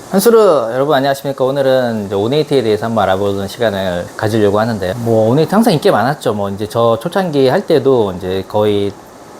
한수르 여러분 안녕하십니까. 오늘은 이제 오네이트에 대해서 한번 알아보는 시간을 가지려고 하는데, 뭐 오네이트 항상 인기 많았죠. 뭐 이제 저 초창기 할 때도 이제 거의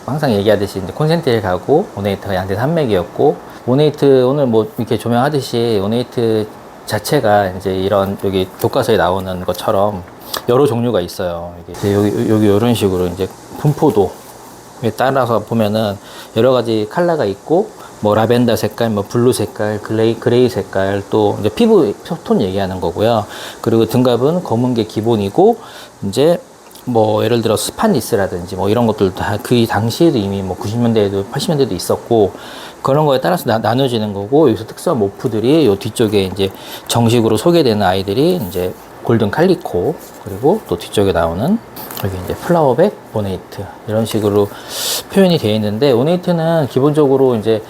항상 얘기하듯이 이제 콘센트를 가고 오네이트가 양대 산맥이었고, 오네이트 오늘 뭐 이렇게 조명하듯이 오네이트 자체가 이제 이런 여기 교과서에 나오는 것처럼 여러 종류가 있어요. 이게 여기 이런 식으로 이제 분포도에 따라서 보면은 여러 가지 컬러가 있고, 뭐 라벤더 색깔, 뭐 블루 색깔, 그레이 색깔, 또 이제 피부 톤 얘기하는 거고요. 그리고 등급은 검은 게 기본이고, 이제 뭐 예를 들어 스판니스라든지 뭐 이런 것들 다 그 당시에도 이미 뭐 90년대에도 80년대도 있었고, 그런 거에 따라서 나눠지는 거고, 여기서 특수한 모프들이 요 뒤쪽에 이제 정식으로 소개되는 아이들이 이제 골든 칼리코, 그리고 또 뒤쪽에 나오는 여기 이제 플라워백 오네이트, 이런 식으로 표현이 되어 있는데, 오네이트는 기본적으로 이제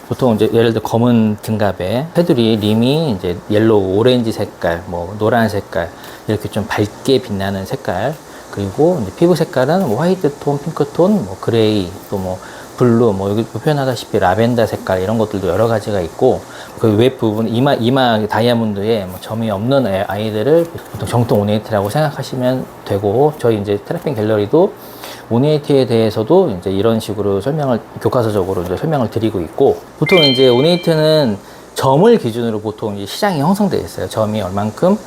보통 이제 예를 들어 검은 등갑에 테두리 림이 이제 옐로우, 오렌지 색깔, 뭐 노란 색깔, 이렇게 좀 밝게 빛나는 색깔, 그리고 이제 피부 색깔은 뭐 화이트 톤, 핑크 톤, 뭐 그레이, 또 뭐 블루, 뭐 여기 표현하다시피 라벤더 색깔, 이런 것들도 여러 가지가 있고, 그 웹 부분, 이마 다이아몬드에 뭐 점이 없는 아이들을 보통 정통 오네이트라고 생각하시면 되고, 저희 이제 테라핀 갤러리도 오네이트에 대해서도 이제 이런 식으로 설명을, 교과서적으로 이제 설명을 드리고 있고, 보통 이제 오네이트는 점을 기준으로 보통 이제 시장이 형성되어 있어요. 점이 얼만큼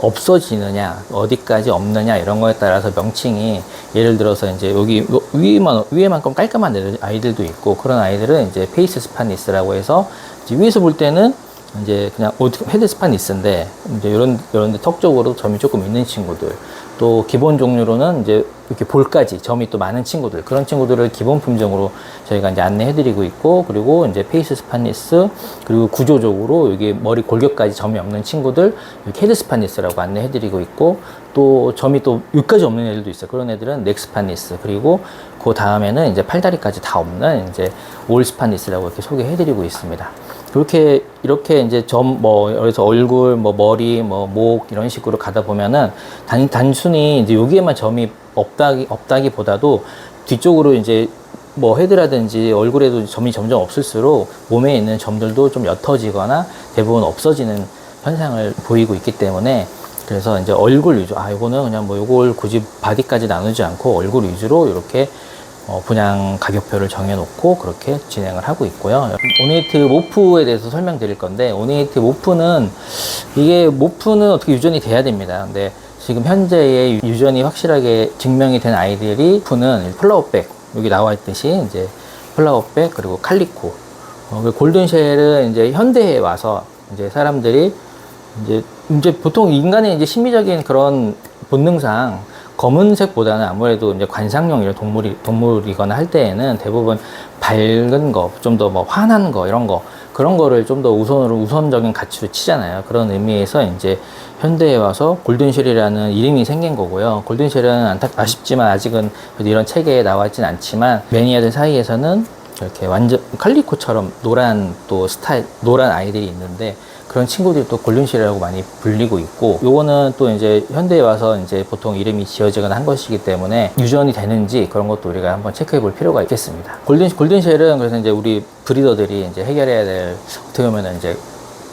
없어지느냐, 어디까지 없느냐, 이런 거에 따라서 명칭이, 예를 들어서 이제 여기 위에만큼 깔끔한 아이들도 있고, 그런 아이들은 이제 페이스 스파니스라고 해서, 이제 위에서 볼 때는 이제 그냥 헤드 스파니스인데, 이제 이런 데 턱 쪽으로 점이 조금 있는 친구들, 또 기본 종류로는 이제 이렇게 볼까지 점이 또 많은 친구들, 그런 친구들을 기본 품종으로 저희가 이제 안내해드리고 있고, 그리고 이제 페이스 스파니스, 그리고 구조적으로 여기 머리 골격까지 점이 없는 친구들, 이렇게 헤드 스파니스라고 안내해드리고 있고, 또 점이 또 여기까지 없는 애들도 있어요. 그런 애들은 넥 스파니스, 그리고 그 다음에는 이제 팔다리까지 다 없는 이제 올 스파니스라고 이렇게 소개해드리고 있습니다. 이렇게 이제 점, 뭐, 그래서 얼굴, 뭐, 머리, 뭐, 목, 이런 식으로 가다 보면은, 단순히 이제 여기에만 점이 없다기보다도 뒤쪽으로 이제 뭐 헤드라든지 얼굴에도 점이 점점 없을수록 몸에 있는 점들도 좀 옅어지거나 대부분 없어지는 현상을 보이고 있기 때문에, 그래서 이제 얼굴 위주, 이거는 그냥 뭐 요걸 굳이 바디까지 나누지 않고 얼굴 위주로 이렇게 분양 가격표를 정해놓고 그렇게 진행을 하고 있고요. 오네이트 모프에 대해서 설명드릴 건데, 오네이트 모프는 어떻게 유전이 돼야 됩니다. 근데 지금 현재의 유전이 확실하게 증명이 된 아이들이, 모프는 플라워백, 여기 나와 있듯이 이제 플라워백, 그리고 칼리코, 골든쉘은 이제 현대에 와서 이제 사람들이 이제 보통 인간의 이제 심리적인 그런 본능상 검은색보다는 아무래도 이제 관상용 이런 동물이거나 할 때에는 대부분 밝은 거, 좀 더 뭐 환한 거, 그런 거를 좀 더 우선적인 가치로 치잖아요. 그런 의미에서 이제 현대에 와서 골든쉘이라는 이름이 생긴 거고요. 골든쉘은 아쉽지만 아직은 이런 책에 나와 있진 않지만, 매니아들 사이에서는 이렇게 완전 칼리코처럼 노란 아이들이 있는데, 그런 친구들이 또 골든쉘이라고 많이 불리고 있고, 요거는 또 이제 현대에 와서 이제 보통 이름이 지어지거나 한 것이기 때문에 유전이 되는지 그런 것도 우리가 한번 체크해 볼 필요가 있겠습니다. 골든쉘은 그래서 이제 우리 브리더들이 이제 해결해야 될, 어떻게 보면 이제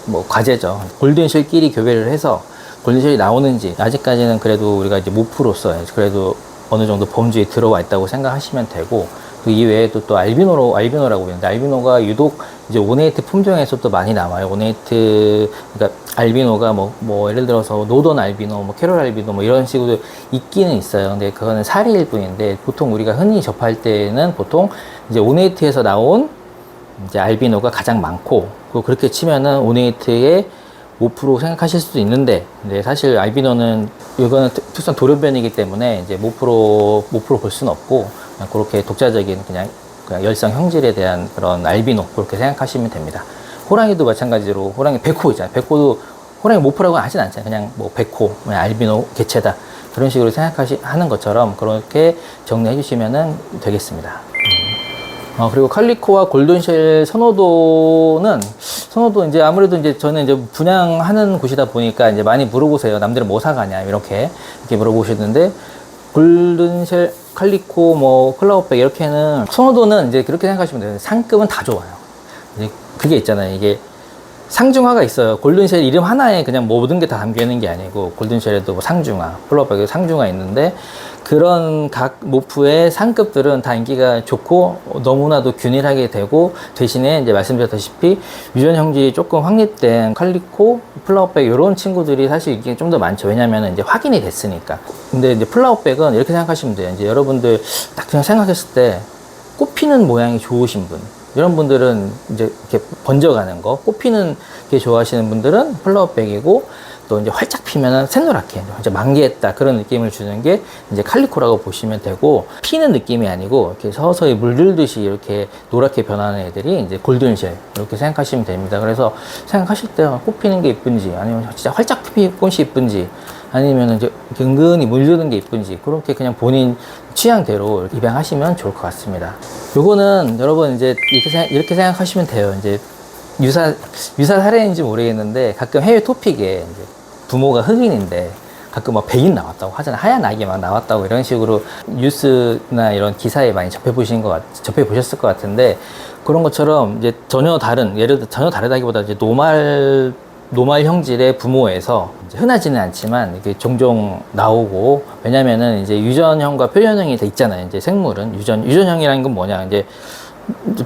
뭐 과제죠. 골든쉘끼리 교배를 해서 골든쉘이 나오는지, 아직까지는 그래도 우리가 이제 모프로서 그래도 어느 정도 범주에 들어와 있다고 생각하시면 되고, 그 이외에도 또 알비노라고 있는데, 알비노가 유독 이제 오네이트 품종에서 또 많이 나와요. 오네이트, 그러니까 알비노가 뭐 예를 들어서 노던 알비노, 뭐 캐롤 알비노, 뭐 이런 식으로 있기는 있어요. 근데 그거는 사례일 뿐인데, 보통 우리가 흔히 접할 때는 보통 이제 오네이트에서 나온 이제 알비노가 가장 많고, 그렇게 치면은 오네이트의 모프로 생각하실 수도 있는데, 근데 사실 알비노는 이거는 특수한 돌연변이기 때문에 이제 모프로 볼 수는 없고, 그냥 그렇게 독자적인 그냥 열성 형질에 대한 그런 알비노, 그렇게 생각하시면 됩니다. 호랑이도 마찬가지로, 호랑이 백호 있잖아요. 백호도 호랑이 모프라고 하진 않잖아요. 그냥 뭐 백호, 그냥 알비노 개체다, 그런 식으로 하는 것처럼 그렇게 정리해 주시면 되겠습니다. 그리고 칼리코와 골든쉘 선호도 이제 아무래도 이제 저는 이제 분양하는 곳이다 보니까 이제 많이 물어보세요. 남들은 뭐 사가냐, 이렇게 물어보시는데, 골든쉘, 칼리코, 뭐 플라워백, 이렇게는 선호도는 이제 그렇게 생각하시면 돼요. 상급은 다 좋아요. 이제 그게 있잖아요. 이게 상중하가 있어요. 골든쉘 이름 하나에 그냥 모든 게 다 담겨 있는 게 아니고, 골든쉘에도 뭐 상중하, 플라워백에 상중하 있는데, 그런 각 모프의 상급들은 다 인기가 좋고 너무나도 균일하게 되고, 대신에 이제 말씀드렸다시피 유전 형질이 조금 확립된 칼리코, 플라워백 이런 친구들이 사실 이게 좀 더 많죠. 왜냐면 이제 확인이 됐으니까. 근데 이제 플라워백은 이렇게 생각하시면 돼요. 이제 여러분들 딱 그냥 생각했을 때 꽃피는 모양이 좋으신 분, 이런 분들은 이제 이렇게 번져가는 거, 꽃피는 게 좋아하시는 분들은 플라워백이고, 또 이제 활짝 피면은 샛노랗게 이제 만개했다 그런 느낌을 주는 게 이제 칼리코라고 보시면 되고, 피는 느낌이 아니고 이렇게 서서히 물들듯이 이렇게 노랗게 변하는 애들이 이제 골든쉘, 이렇게 생각하시면 됩니다. 그래서 생각하실 때 꽃 피는 게 이쁜지, 아니면 진짜 활짝 피는 꽃이 이쁜지, 아니면 이제 은근히 물드는 게 이쁜지, 그렇게 그냥 본인 취향대로 입양하시면 좋을 것 같습니다. 요거는 여러분 이제 이렇게 생각하시면 돼요. 이제 유사 사례인지 모르겠는데, 가끔 해외 토픽에 이제 부모가 흑인인데 가끔 막 백인 나왔다고 하잖아요. 하얀 아기 막 나왔다고, 이런 식으로 뉴스나 이런 기사에 많이 접해 보셨을 것 같은데, 그런 것처럼 이제 전혀 다른, 예를 들어 전혀 다르다기보다 이제 노말 형질의 부모에서 흔하지는 않지만 이게 종종 나오고, 왜냐면은 이제 유전형과 표현형이 다 있잖아요. 이제 생물은 유전형이라는 건 뭐냐, 이제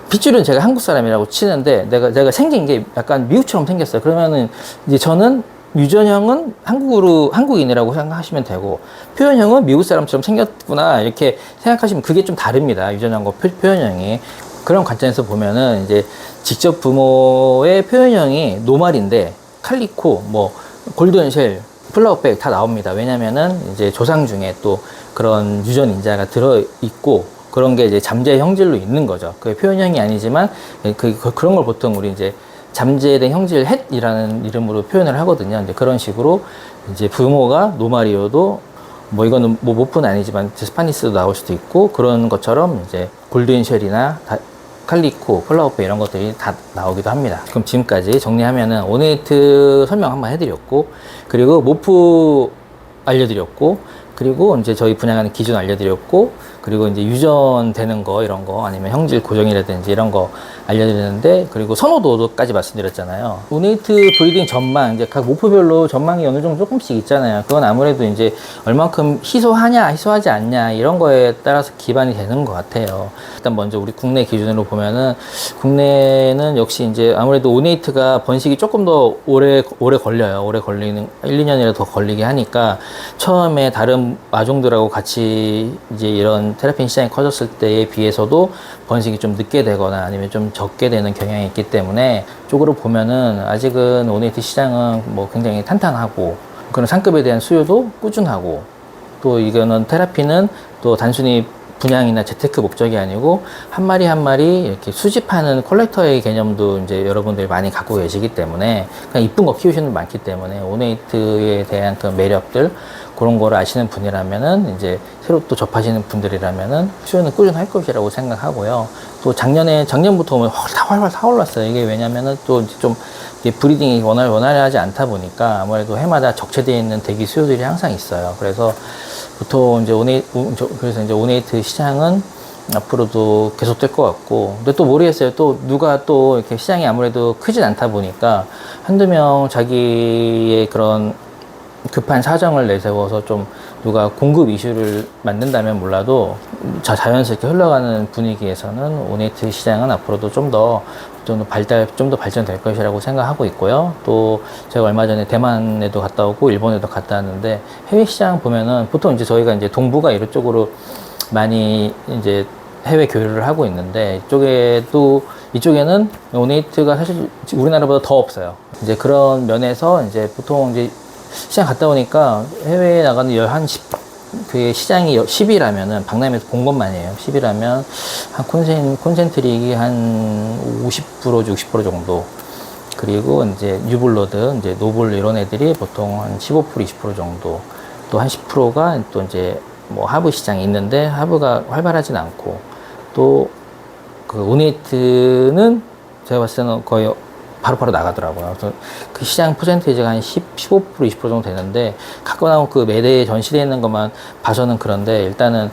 핏줄은 제가 한국 사람이라고 치는데, 내가 생긴 게 약간 미국처럼 생겼어요. 그러면은 이제 저는 유전형은 한국인이라고 생각하시면 되고, 표현형은 미국 사람처럼 생겼구나, 이렇게 생각하시면, 그게 좀 다릅니다. 유전형과 표현형이. 그런 관점에서 보면은 이제 직접 부모의 표현형이 노말인데 칼리코, 뭐 골든쉘, 플라워백 다 나옵니다. 왜냐면은 이제 조상 중에 또 그런 유전 인자가 들어 있고, 그런 게 이제 잠재 형질로 있는 거죠. 그게 표현형이 아니지만 그런 걸 보통 우리 이제 잠재된 형질 헷이라는 이름으로 표현을 하거든요. 이제 그런 식으로 이제 부모가 노말이어도, 뭐 이거는 뭐 모프는 아니지만 스파니스도 나올 수도 있고, 그런 것처럼 이제 골든쉘이나 칼리코, 플라워백 이런 것들이 다 나오기도 합니다. 그럼 지금까지 정리하면은 오네이트 설명 한번 해드렸고, 그리고 모프 알려드렸고, 그리고 이제 저희 분양하는 기준 알려드렸고, 그리고 이제 유전되는 거, 이런 거, 아니면 형질 고정이라든지 이런 거 알려드렸는데, 그리고 선호도까지 말씀드렸잖아요. 오네이트 브리딩 전망, 이제 각 모프별로 전망이 어느 정도 조금씩 있잖아요. 그건 아무래도 이제 얼만큼 희소하냐, 희소하지 않냐, 이런 거에 따라서 기반이 되는 것 같아요. 일단 먼저 우리 국내 기준으로 보면은, 국내는 역시 이제 아무래도 오네이트가 번식이 조금 더 오래 걸려요. 오래 걸리는, 1, 2년이라도 더 걸리게 하니까, 처음에 다른 마종들하고 같이 이제 이런 테라핀 시장이 커졌을 때에 비해서도 번식이 좀 늦게 되거나 아니면 좀 적게 되는 경향이 있기 때문에, 쪽으로 보면은 아직은 오네이트 시장은 뭐 굉장히 탄탄하고, 그런 상급에 대한 수요도 꾸준하고, 또 이거는 테라핀은 또 단순히 분양이나 재테크 목적이 아니고 한 마리 한 마리 이렇게 수집하는 컬렉터의 개념도 이제 여러분들이 많이 갖고 계시기 때문에, 그냥 이쁜 거 키우시는 분 많기 때문에 오네이트에 대한 그런 매력들, 그런 거를 아시는 분이라면은, 이제 새로 또 접하시는 분들이라면은 수요는 꾸준할 것이라고 생각하고요. 또 작년부터 오면 활활 타올랐어요. 이게 왜냐면은 또 이제 좀 브리딩이 원활하지 않다 보니까 아무래도 해마다 적체되어 있는 대기 수요들이 항상 있어요. 그래서 보통 이제 오네이트 시장은 앞으로도 계속될 것 같고, 근데 또 모르겠어요. 또 누가 또 이렇게 시장이 아무래도 크진 않다 보니까 한두 명 자기의 그런 급한 사정을 내세워서 좀 누가 공급 이슈를 만든다면 몰라도, 자연스럽게 흘러가는 분위기에서는 오네이트 시장은 앞으로도 좀 더 발전될 것이라고 생각하고 있고요. 또 제가 얼마 전에 대만에도 갔다 오고 일본에도 갔다 왔는데, 해외 시장 보면은 보통 이제 저희가 이제 동부가 이쪽으로 많이 이제 해외 교류를 하고 있는데, 이쪽에는 오네이트가 사실 우리나라보다 더 없어요. 이제 그런 면에서 이제 보통 이제 시장 갔다 오니까 해외에 나가는 그 시장이 10이라면은, 박람회에서 본 것만이에요. 10이라면 한 콘센트릭이 한 50%, 60% 정도. 그리고 이제 뉴블러드, 이제 노블 이런 애들이 보통 한 15%, 20% 정도. 또 한 10%가 또 이제 뭐 하부 시장이 있는데, 하부가 활발하진 않고, 또 그 오네이트는 제가 봤을 때는 거의 바로바로 나가더라고요. 그래서 그 시장 퍼센테이지가 한 15%, 20% 정도 되는데, 갖고 나온 그 매대에 전시되어 있는 것만 봐서는 그런데, 일단은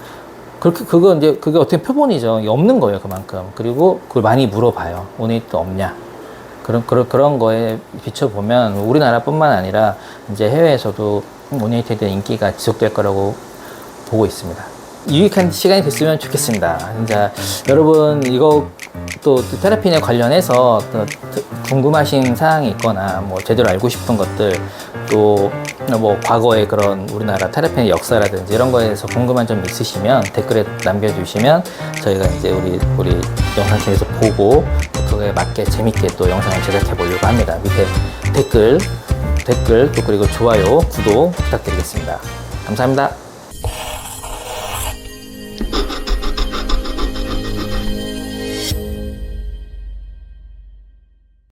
그게 어떻게 표본이죠. 없는 거예요, 그만큼. 그리고 그걸 많이 물어봐요. 오네이트 없냐? 그런 거에 비춰보면 우리나라뿐만 아니라 이제 해외에서도 오네이티에 대한 인기가 지속될 거라고 보고 있습니다. 유익한 시간이 됐으면 좋겠습니다. 진짜 여러분 이거 또 테라핀에 관련해서 또 궁금하신 사항이 있거나 뭐 제대로 알고 싶은 것들 또 뭐 과거의 그런 우리나라 테라핀의 역사라든지 이런 거에 대해서 궁금한 점 있으시면 댓글에 남겨주시면 저희가 이제 우리 영상팀에서 보고 그거에 맞게 재밌게 또 영상을 제작해 보려고 합니다. 밑에 댓글 또 그리고 좋아요, 구독 부탁드리겠습니다. 감사합니다.